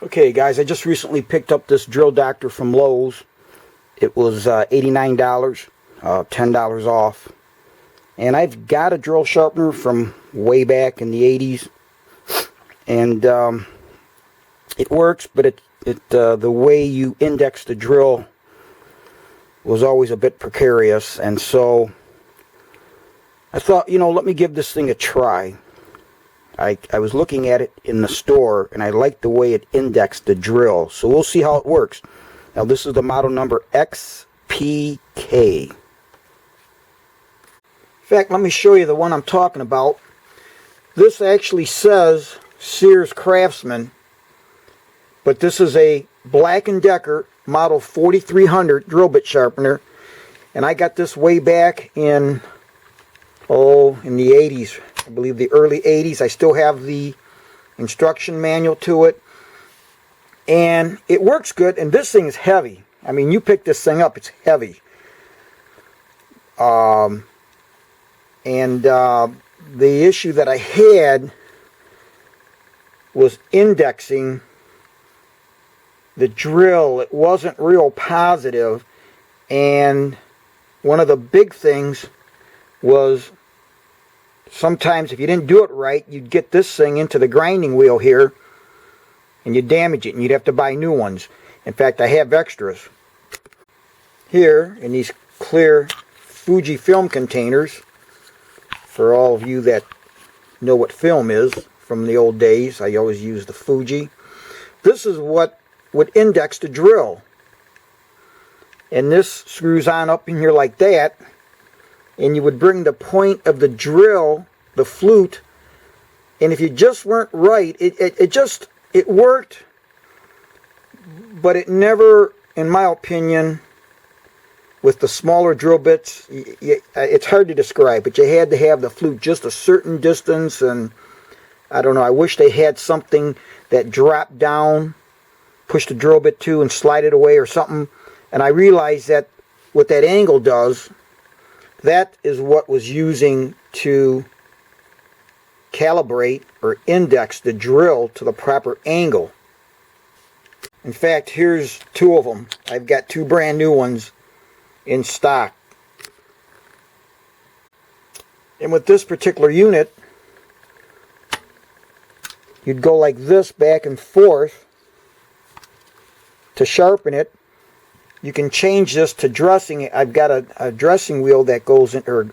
Okay guys, I just recently picked up this Drill Doctor from Lowe's. It was $89, $10 off. And I've got a drill sharpener from way back in the 80s. And it works, but the way you index the drill was always a bit precarious. And so I thought, let me give this thing a try. I was looking at it in the store, and I liked the way it indexed the drill. So we'll see how it works. Now this is the model number XPK. In fact, let me show you the one I'm talking about. This actually says Sears Craftsman, but this is a Black & Decker model 4300 drill bit sharpener, and I got this way back in the 80s. I believe the early 80s. I still have the instruction manual to it, and it works good. And this thing is heavy. I mean, you pick this thing up, it's heavy. The issue that I had was indexing the drill. It wasn't real positive, and one of the big things was sometimes if you didn't do it right, you'd get this thing into the grinding wheel here and you'd damage it, and you'd have to buy new ones. In fact, I have extras here in these clear Fuji film containers. For all of you that know what film is from the old days, I always use the Fuji. This is what would index the drill. And this screws on up in here like that, and you would bring the point of the drill, the flute, and if you just weren't right, it worked, but it never, in my opinion, with the smaller drill bits, it's hard to describe, but you had to have the flute just a certain distance. And I don't know, I wish they had something that dropped down, push the drill bit to and slide it away or something. And I realized that what that angle does, that is what was using to calibrate or index the drill to the proper angle. In fact, here's two of them. I've got two brand new ones in stock. And with this particular unit, you'd go like this back and forth to sharpen it. You can change this to dressing it. I've got a dressing wheel that goes in, or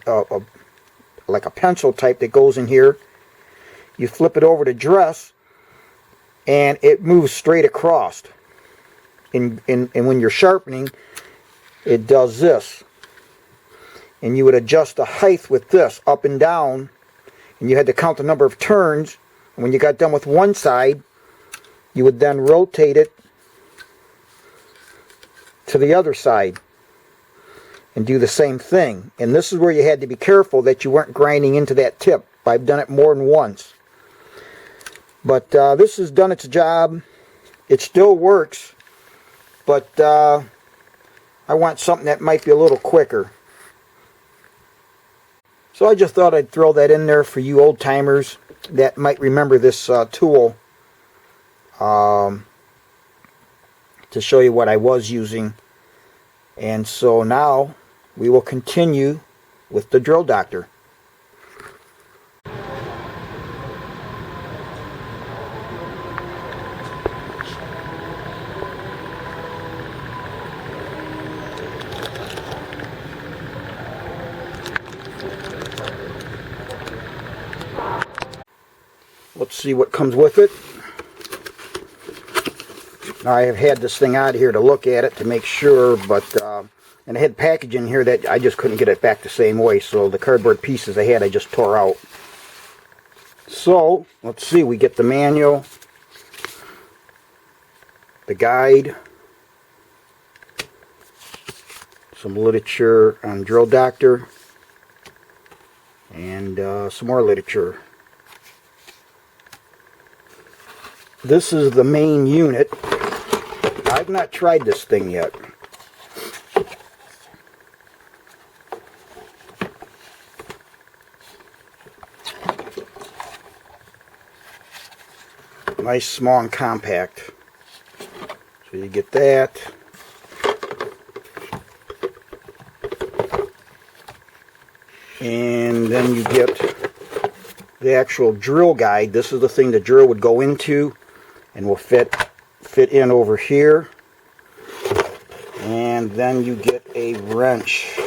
like a pencil type that goes in here. You flip it over to dress, and it moves straight across. And when you're sharpening, it does this. And you would adjust the height with this, up and down, and you had to count the number of turns. And when you got done with one side, you would then rotate it to the other side and do the same thing. And this is where you had to be careful that you weren't grinding into that tip. I've done it more than once. But this has done its job. It still works, but I want something that might be a little quicker. So I just thought I'd throw that in there for you old timers that might remember this tool, to show you what I was using. And so now we will continue with the Drill Doctor. Let's see what comes with it. Now, I have had this thing out of here to look at it to make sure, but and I had package in here that I just couldn't get it back the same way, so the cardboard pieces I had I just tore out. So let's see, we get the manual, the guide, some literature on Drill Doctor, and some more literature. This is the main unit. I've not tried this thing yet. Nice, small, and compact. So you get that. And then you get the actual drill guide. This is the thing the drill would go into and will fit in over here. And then you get a wrench.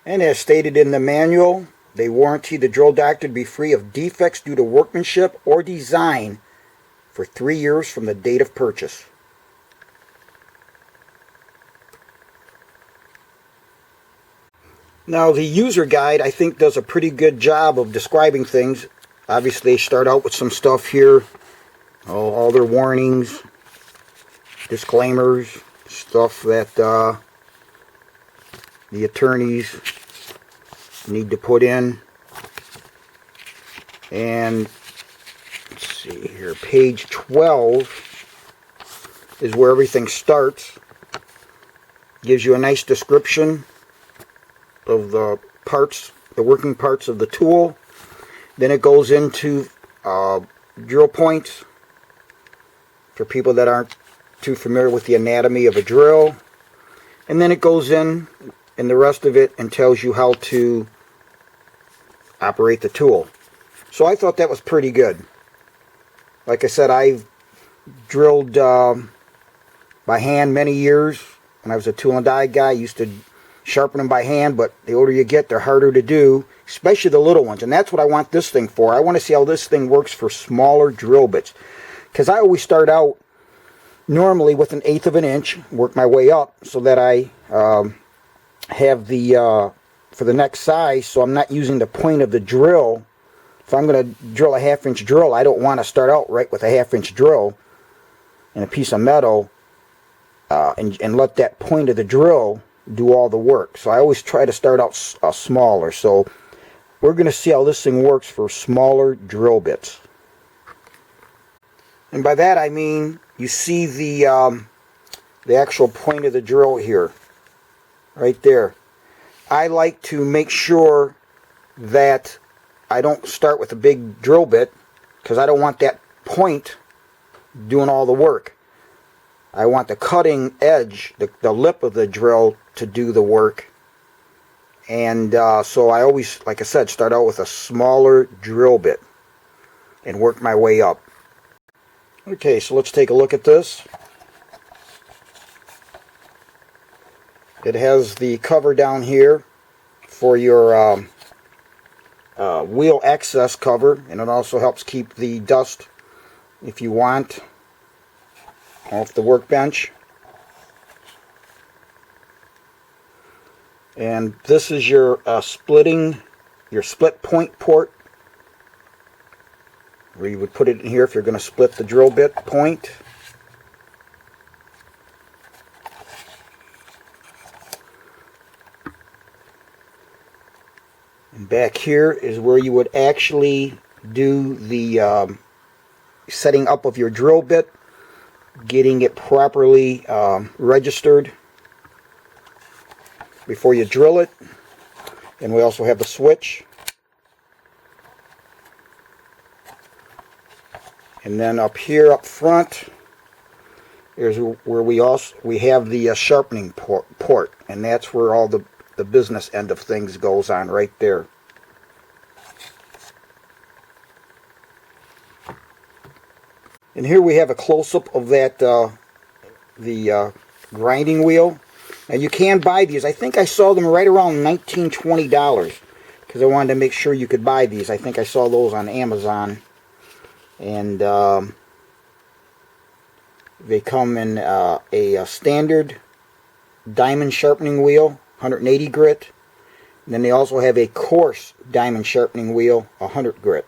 And as stated in the manual, they warranty the drill doctor to be free of defects due to workmanship or design for 3 years from the date of purchase. Now the user guide, I think, does a pretty good job of describing things. Obviously they start out with some stuff here, all their warnings, disclaimers, stuff that the attorneys need to put in. And let's see here, page 12 is where everything starts. Gives you a nice description of the parts, the working parts of the tool. Then it goes into drill points for people that aren't too familiar with the anatomy of a drill. And then it goes in the rest of it and tells you how to operate the tool. So I thought that was pretty good. Like I said, I've drilled by hand many years. When I was a tool and die guy, I used to sharpen them by hand, but the older you get, they're harder to do, especially the little ones. And that's what I want this thing for. I want to see how this thing works for smaller drill bits. Because I always start out normally with 1/8 of an inch, work my way up so that I have the for the next size, so I'm not using the point of the drill. If I'm going to drill a 1/2 inch drill, I don't want to start out right with a 1/2 inch drill and a piece of metal and let that point of the drill do all the work. So I always try to start out smaller. So we're going to see how this thing works for smaller drill bits. And by that I mean you see the actual point of the drill here, right there. I like to make sure that I don't start with a big drill bit because I don't want that point doing all the work. I want the cutting edge, the lip of the drill, to do the work. And so I always, like I said, start out with a smaller drill bit and work my way up. Okay, so let's take a look at this. It has the cover down here for your wheel access cover, and it also helps keep the dust, if you want, off the workbench. And this is your split point port, where you would put it in here if you're going to split the drill bit point. And back here is where you would actually do the setting up of your drill bit, getting it properly registered before you drill it. And we also have the switch. And then up here up front is where we have the sharpening port, and that's where all the business end of things goes on, right there. And here we have a close-up of that the grinding wheel. Now you can buy these. I think I saw them right around $19, $20 because I wanted to make sure you could buy these. I think I saw those on Amazon. And they come in a standard diamond sharpening wheel, 180 grit. And then they also have a coarse diamond sharpening wheel, 100 grit.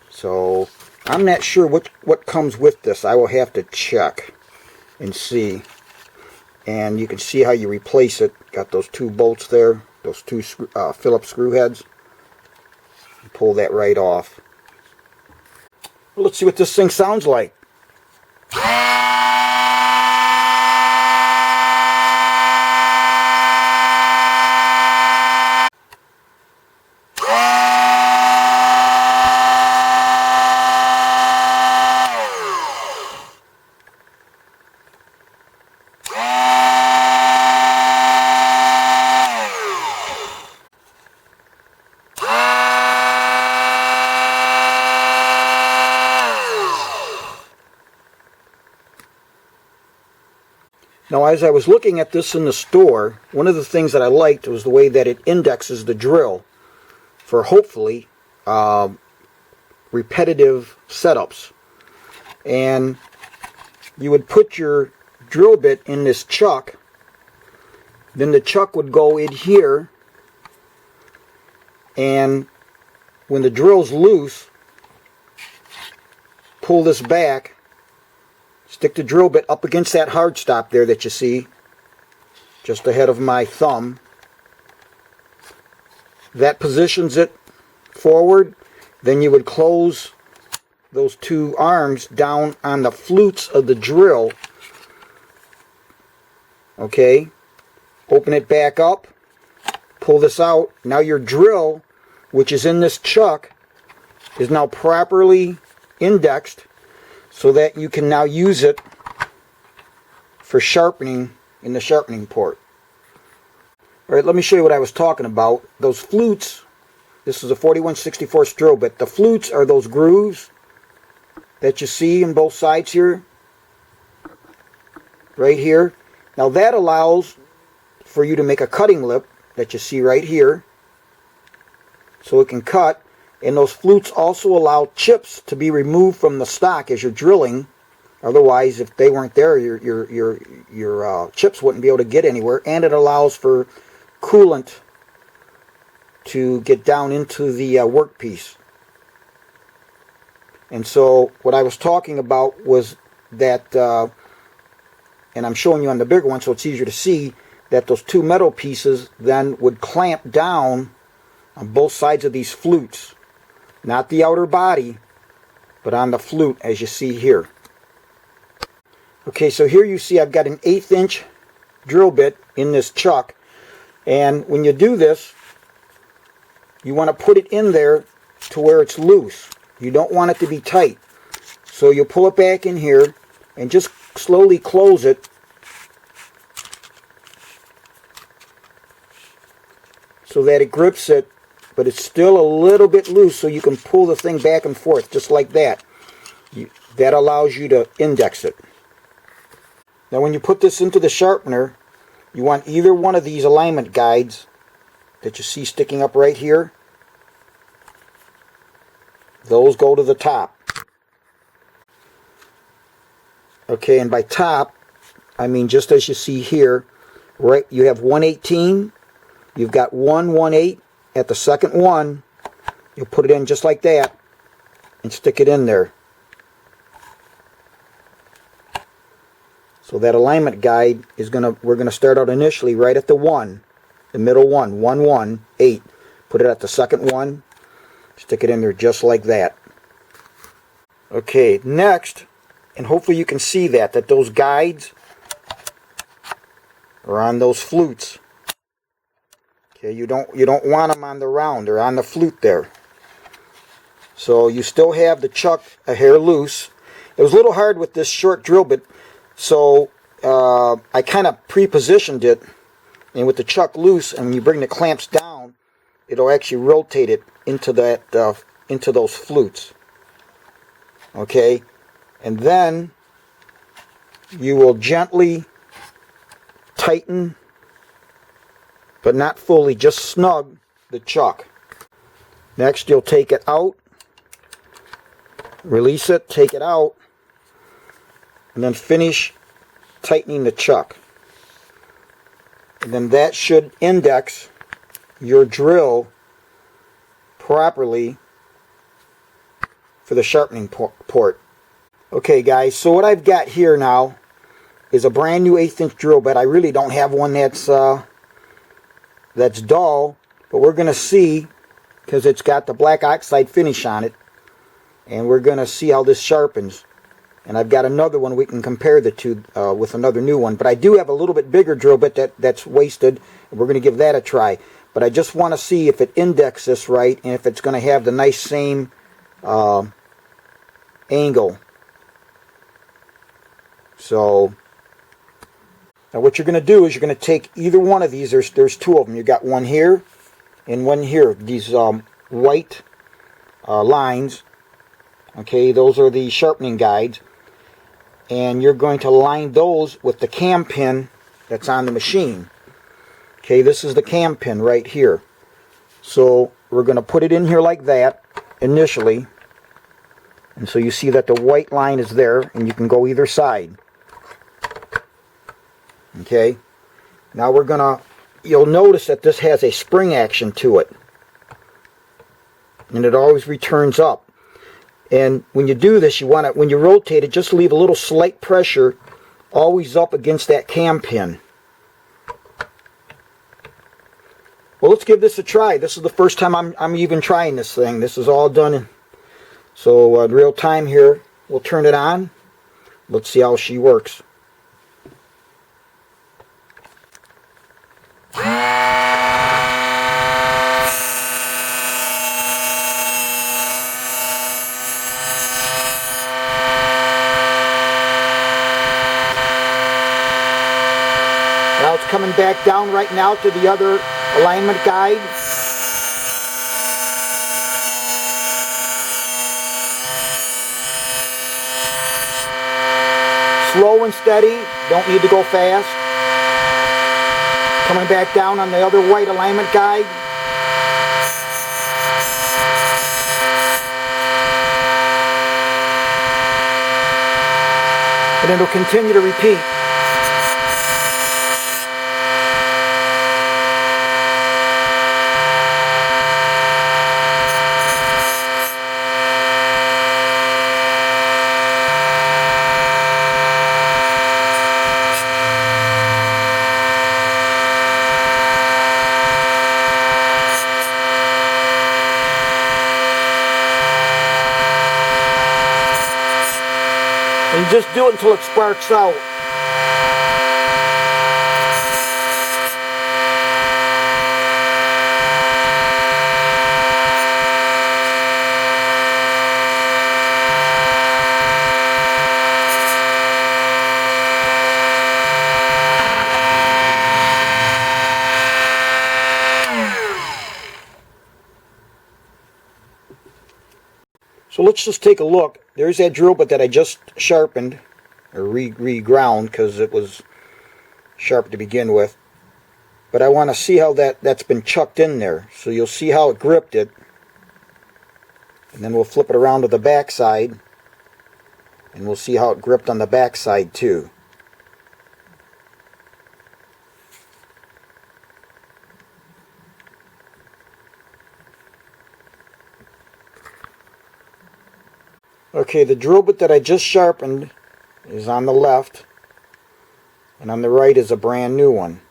So I'm not sure what comes with this. I will have to check and see. And you can see how you replace it. Got those two bolts there, those two Phillips screw heads. Pull that right off. Well, let's see what this thing sounds like. Now, as I was looking at this in the store, one of the things that I liked was the way that it indexes the drill for hopefully repetitive setups. And you would put your drill bit in this chuck, then the chuck would go in here, and when the drill's loose, pull this back, stick the drill bit up against that hard stop there that you see just ahead of my thumb. That positions it forward. Then you would close those two arms down on the flutes of the drill. Okay, open it back up, pull this out. Now your drill, which is in this chuck, is now properly indexed so that you can now use it for sharpening in the sharpening port. Alright, let me show you what I was talking about. Those flutes, this is a 41/64 drill bit. The flutes are those grooves that you see on both sides here, right here. Now that allows for you to make a cutting lip that you see right here, so it can cut. And those flutes also allow chips to be removed from the stock as you're drilling. Otherwise, if they weren't there, your chips wouldn't be able to get anywhere. And it allows for coolant to get down into the workpiece. And so what I was talking about was that, and I'm showing you on the bigger one so it's easier to see, that those two metal pieces then would clamp down on both sides of these flutes. Not the outer body, but on the flute, as you see here. Okay, so here you see I've got an 1/8 inch drill bit in this chuck. And when you do this, you want to put it in there to where it's loose. You don't want it to be tight. So you pull it back in here and just slowly close it so that it grips it, but it's still a little bit loose, so you can pull the thing back and forth just like that. That allows you to index it. Now when you put this into the sharpener, you want either one of these alignment guides that you see sticking up right here. Those go to the top. Okay, and by top, I mean just as you see here, right, you have 1/18, you've got 1/1/8 at the second one. You'll put it in just like that and stick it in there. So that alignment guide is we're gonna start out initially right at the 1, the middle one, 1/1/8. Put it at the second one, stick it in there just like that. Okay, next, and hopefully you can see that those guides are on those flutes. Okay, you don't want them on the round or on the flute there. So you still have the chuck a hair loose. It was a little hard with this short drill bit, so I kind of pre-positioned it, and with the chuck loose, and when you bring the clamps down, it'll actually rotate it into that into those flutes. Okay, and then you will gently tighten, but not fully, just snug the chuck. Next, you'll take it out, release it, take it out, and then finish tightening the chuck. And then that should index your drill properly for the sharpening port. Okay guys, so what I've got here now is a brand new 1/8 inch drill bit. I really don't have one that's dull, but we're going to see, because it's got the black oxide finish on it, and we're going to see how this sharpens. And I've got another one we can compare the two with another new one. But I do have a little bit bigger drill bit that's wasted, and we're going to give that a try. But I just want to see if it indexes this right, and if it's going to have the nice same angle. So now what you're going to do is you're going to take either one of these. There's two of them. You got one here and one here. These white lines. Okay, those are the sharpening guides. And you're going to line those with the cam pin that's on the machine. Okay, this is the cam pin right here. So we're going to put it in here like that initially. And so you see that the white line is there, and you can go either side. Okay, now we're gonna, you'll notice that this has a spring action to it, and it always returns up. And when you do this, you want to, when you rotate it, just leave a little slight pressure always up against that cam pin. Well, let's give this a try. This is the first time I'm even trying this thing. This is all done in, so in real time here. We'll turn it on. Let's see how she works. Now it's coming back down right now to the other alignment guide. Slow and steady, don't need to go fast. Coming back down on the other white alignment guide. And it'll continue to repeat. And you just do it until it sparks out. So let's just take a look. There's that drill bit that I just sharpened, or re-ground, because it was sharp to begin with. But I want to see how that's been chucked in there. So you'll see how it gripped it. And then we'll flip it around to the back side. And we'll see how it gripped on the back side too. Okay, the drill bit that I just sharpened is on the left, and on the right is a brand new one.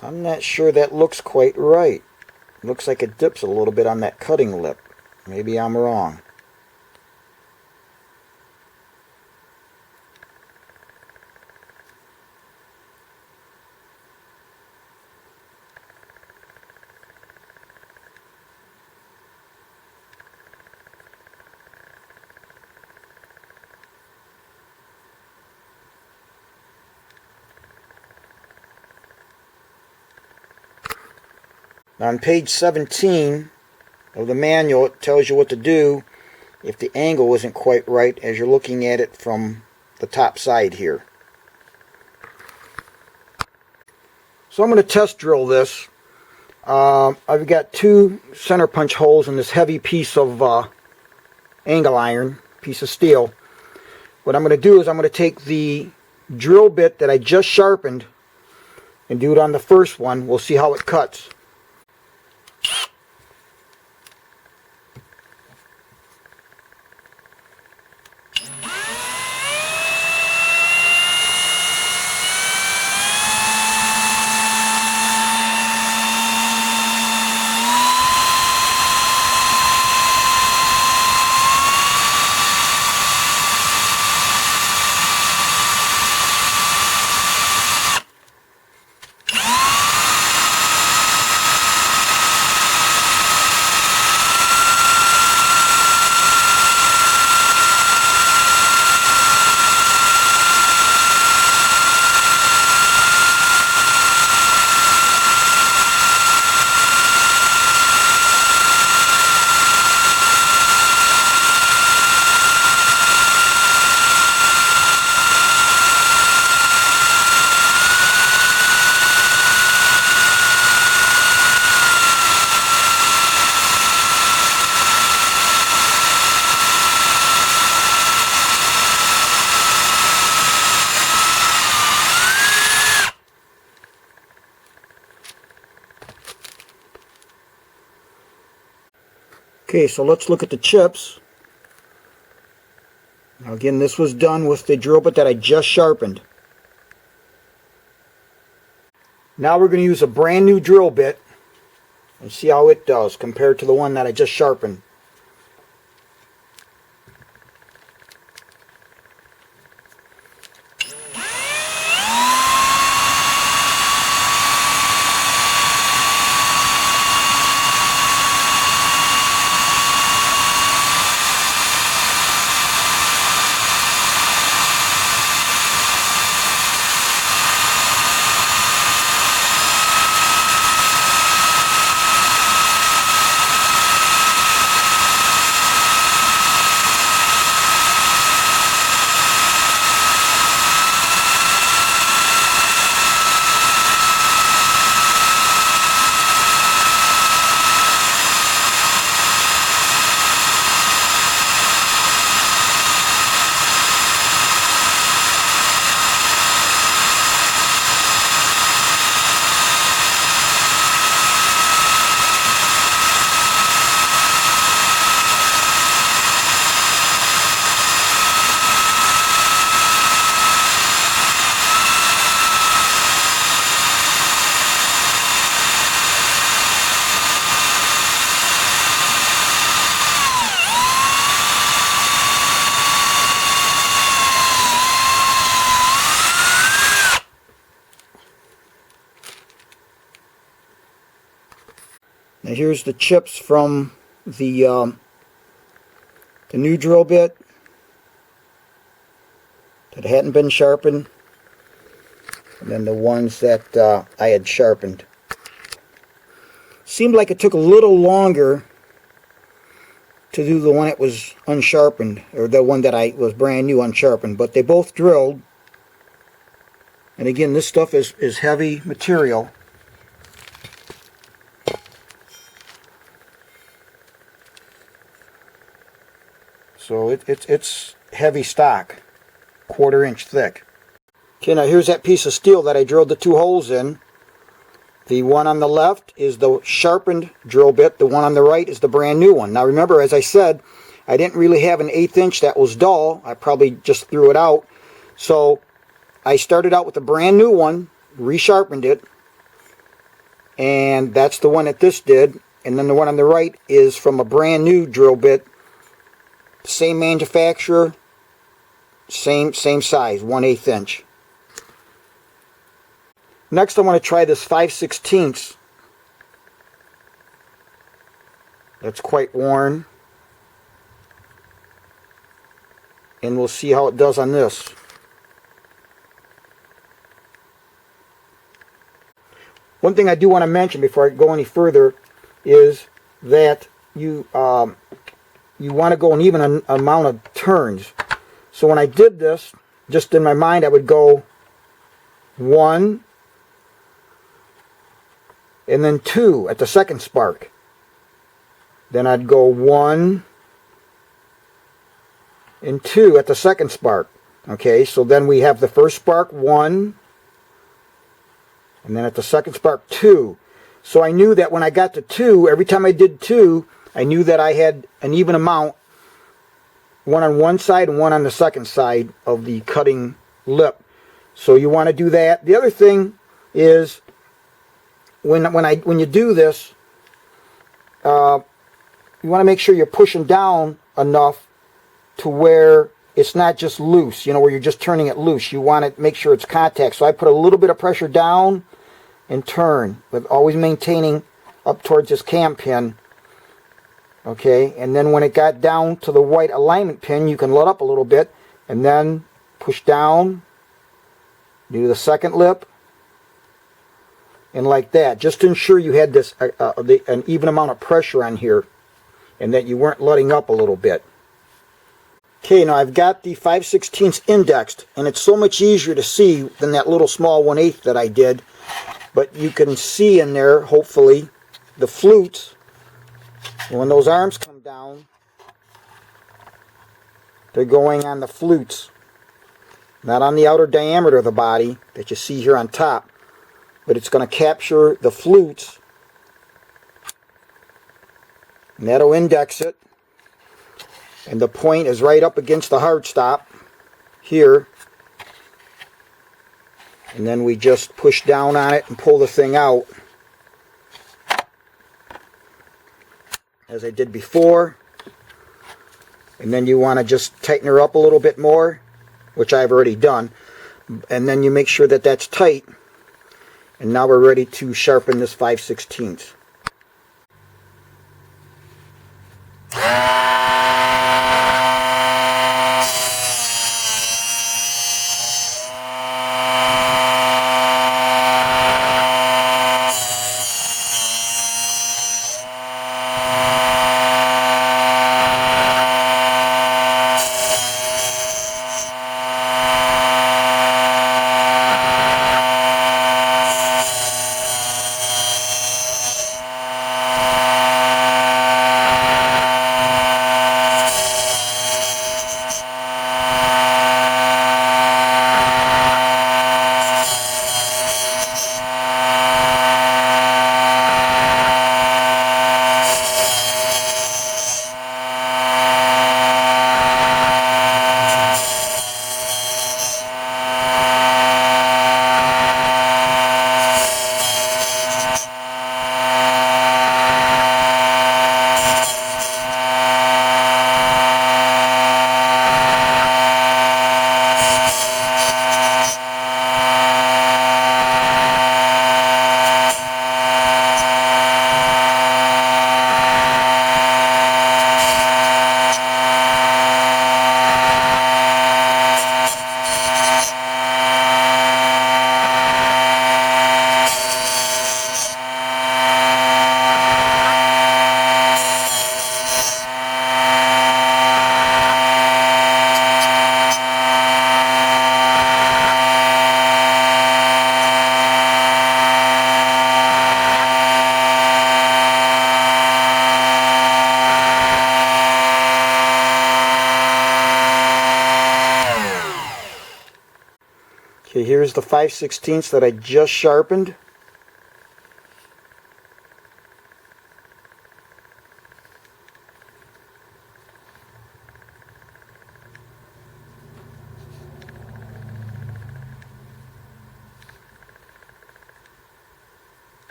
I'm not sure that looks quite right. Looks like it dips a little bit on that cutting lip. Maybe I'm wrong. On page 17 of the manual, it tells you what to do if the angle isn't quite right as you're looking at it from the top side here. So I'm going to test drill this. I've got two center punch holes in this heavy piece of angle iron, piece of steel. What I'm going to do is I'm going to take the drill bit that I just sharpened and do it on the first one. We'll see how it cuts. Okay, so let's look at the chips. Now again, this was done with the drill bit that I just sharpened. Now we're going to use a brand new drill bit and see how it does compared to the one that I just sharpened. Now here's the chips from the new drill bit that hadn't been sharpened, and then the ones that I had sharpened. Seemed like it took a little longer to do the one that was unsharpened, or the one that I was brand new unsharpened, but they both drilled. And again, this stuff is heavy material. So it's heavy stock, 1/4 inch thick. Okay, now here's that piece of steel that I drilled the 2 holes in. The one on the left is the sharpened drill bit. The one on the right is the brand new one. Now remember, as I said, I didn't really have an 1/8 inch that was dull. I probably just threw it out. So I started out with the brand new one, resharpened it, and that's the one that this did. And then the one on the right is from a brand new drill bit. Same manufacturer, same size, 1/8 inch. Next I want to try this 5/16. That's quite worn. And we'll see how it does on this. One thing I do want to mention before I go any further is that you want to go an even amount of turns. So when I did this, just in my mind, I would go 1 and then 2 at the second spark. Then I'd go 1 and 2 at the second spark. Okay, so then we have the first spark 1, and then at the second spark 2. So I knew that when I got to 2, every time I did 2, I knew that I had an even amount, one on one side and one on the second side of the cutting lip. So you want to do that. The other thing is when you do this, you want to make sure you're pushing down enough to where it's not just loose, where you're just turning it loose. You want to make sure it's contact. So I put a little bit of pressure down and turn, but always maintaining up towards this cam pin. Okay, and then when it got down to the white alignment pin, you can let up a little bit and then push down, do the second lip, and like that, just to ensure you had this an even amount of pressure on here and that you weren't letting up a little bit. Okay, now I've got the 5/16 indexed, and it's so much easier to see than that little small 1/8 that I did, but you can see in there, hopefully, the flutes. And when those arms come down, they're going on the flutes, not on the outer diameter of the body that you see here on top, but it's going to capture the flutes And that'll index it. And the point is right up against the hard stop here. And then we just push down on it and pull the thing out, as I did before. And then you want to just tighten her up a little bit more, which I've already done. And then you make sure that that's tight. And now we're ready to sharpen this 5/16. Okay, here's the 5/16 that I just sharpened.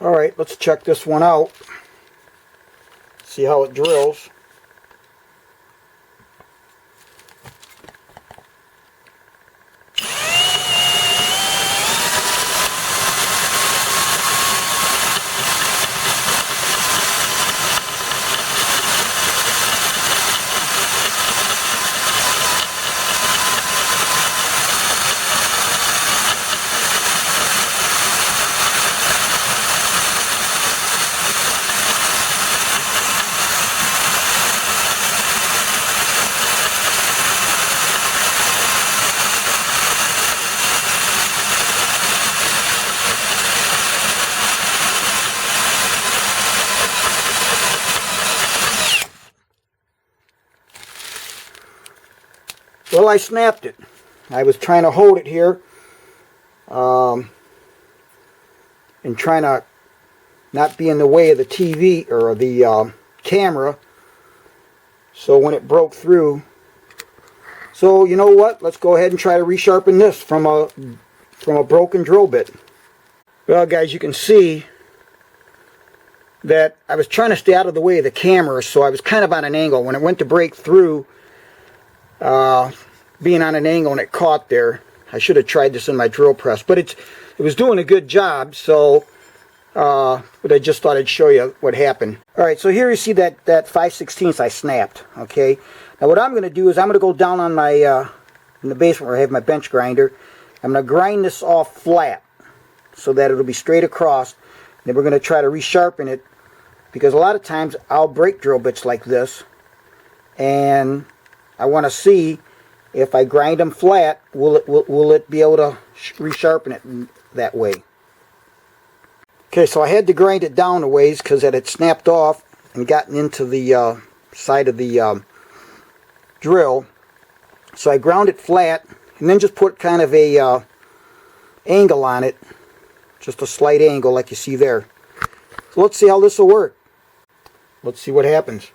Alright, let's check this one out. See how it drills. Well, I snapped it. I was trying to hold it here and trying to not be in the way of the TV or the camera. So when it broke through, so you know what? Let's go ahead and try to resharpen this from a broken drill bit. Well, guys, you can see that I was trying to stay out of the way of the camera, so I was kind of on an angle. When it went to break through, being on an angle and it caught there. I should have tried this in my drill press, but it was doing a good job, so but I just thought I'd show you what happened. Alright, so here you see that 5/16 I snapped. Okay, now what I'm going to do is I'm going to go down on my in the basement where I have my bench grinder. I'm going to grind this off flat so that it'll be straight across. Then we're going to try to resharpen it because a lot of times I'll break drill bits like this, and I want to see if I grind them flat, will it be able to resharpen it that way. Okay, so I had to grind it down a ways because it had snapped off and gotten into the side of the drill. So I ground it flat and then just put kind of a angle on it, just a slight angle like you see there. So let's see how this will work. Let's see what happens.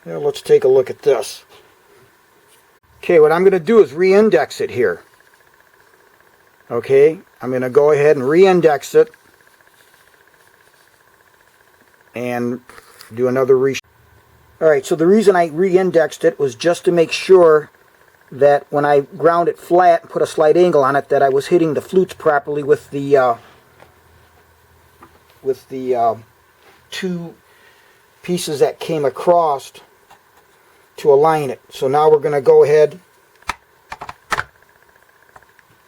Now let's take a look at this. Okay, what I'm going to do is re-index it here. Okay, I'm going to go ahead and re-index it and do another Alright, so the reason I re-indexed it was just to make sure that when I ground it flat and put a slight angle on it, that I was hitting the flutes properly with the two pieces that came across to align it. So now we're going to go ahead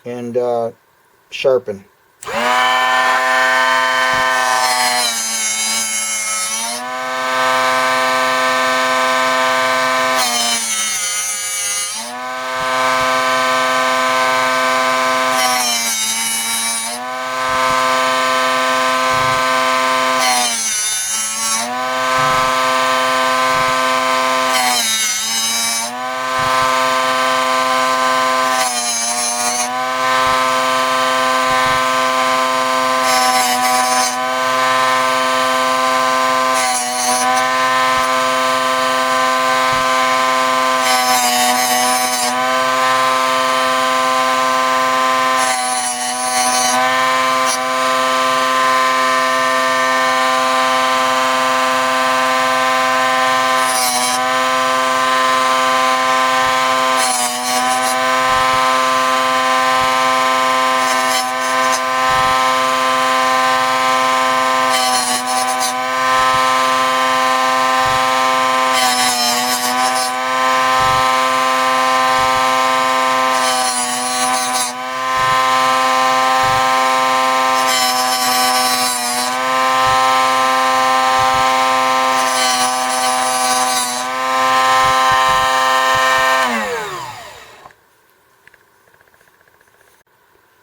and sharpen.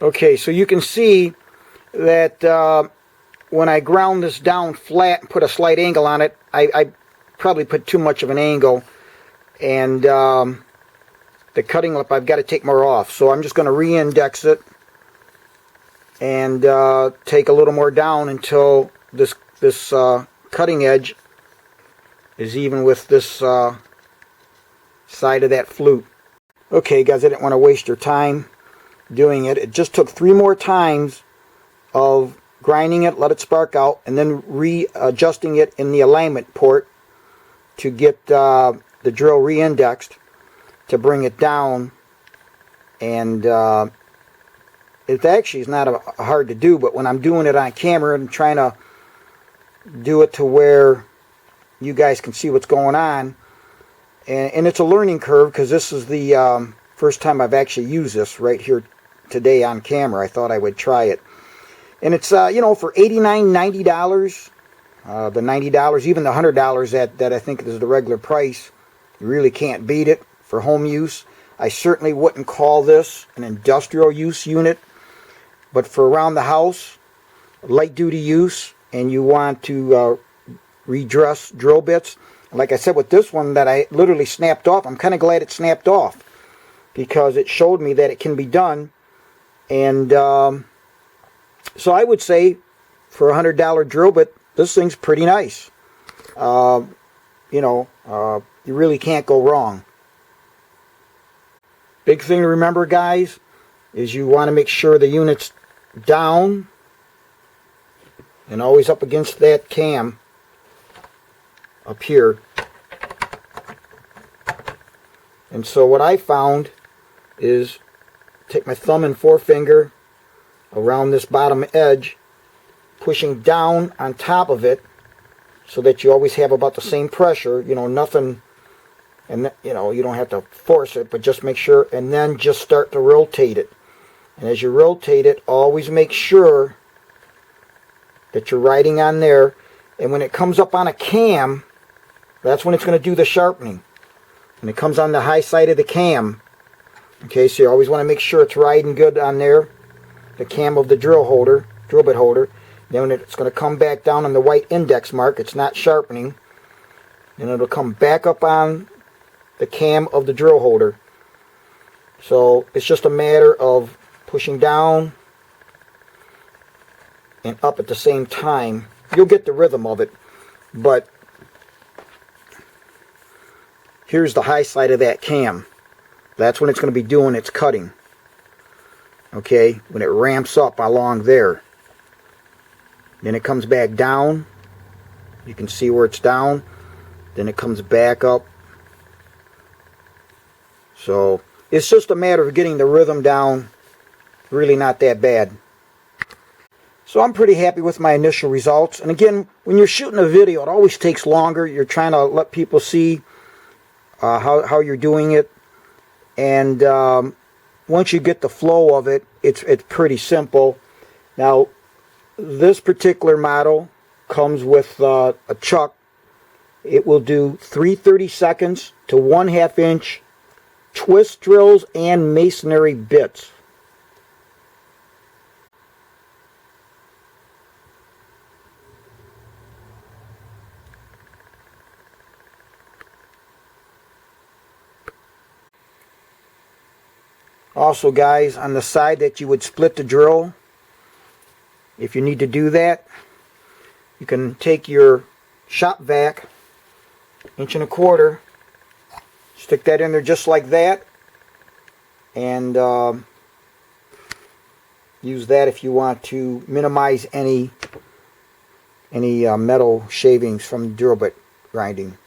Okay, so you can see that when I ground this down flat and put a slight angle on it, I probably put too much of an angle, and the cutting lip, I've got to take more off. So I'm just going to re-index it and take a little more down until this cutting edge is even with this side of that flute. Okay guys, I didn't want to waste your time doing it. It just took 3 more times of grinding it, let it spark out, and then readjusting it in the alignment port to get the drill re-indexed to bring it down. And it actually is not hard to do, but when I'm doing it on camera and trying to do it to where you guys can see what's going on, and it's a learning curve, because this is the first time I've actually used this right here today on camera. I thought I would try it, and it's you know, for $89, $90, the $90, even the $100 that I think is the regular price, you really can't beat it for home use. I certainly wouldn't call this an industrial use unit, but for around the house, light duty use, and you want to redress drill bits, like I said with this one that I literally snapped off, I'm kind of glad it snapped off, because it showed me that it can be done. And so I would say for a $100 drill bit, this thing's pretty nice. You know, you really can't go wrong. Big thing to remember, guys, is you want to make sure the unit's down and always up against that cam up here. And so what I found is take my thumb and forefinger around this bottom edge, pushing down on top of it so that you always have about the same pressure, you know, nothing, and you know, you don't have to force it, but just make sure, and then just start to rotate it. And as you rotate it, always make sure that you're riding on there, and when it comes up on a cam, that's when it's going to do the sharpening. When it comes on the high side of the cam, okay, so you always want to make sure it's riding good on there, the cam of the drill bit holder. Then when it's going to come back down on the white index mark, it's not sharpening, and it'll come back up on the cam of the drill holder. So it's just a matter of pushing down and up at the same time. You'll get the rhythm of it, but here's the high side of that cam. That's when it's going to be doing its cutting. Okay, when it ramps up along there. Then it comes back down. You can see where it's down. Then it comes back up. So it's just a matter of getting the rhythm down. Really not that bad. So I'm pretty happy with my initial results. And again, when you're shooting a video, it always takes longer. You're trying to let people see how you're doing it. And once you get the flow of it, it's pretty simple. Now, this particular model comes with a chuck. It will do 3 30-seconds to 1/2 inch twist drills and masonry bits. Also, guys, on the side that you would split the drill, if you need to do that, you can take your shop vac, 1.25 inch, stick that in there just like that, and use that if you want to minimize any metal shavings from drill bit grinding.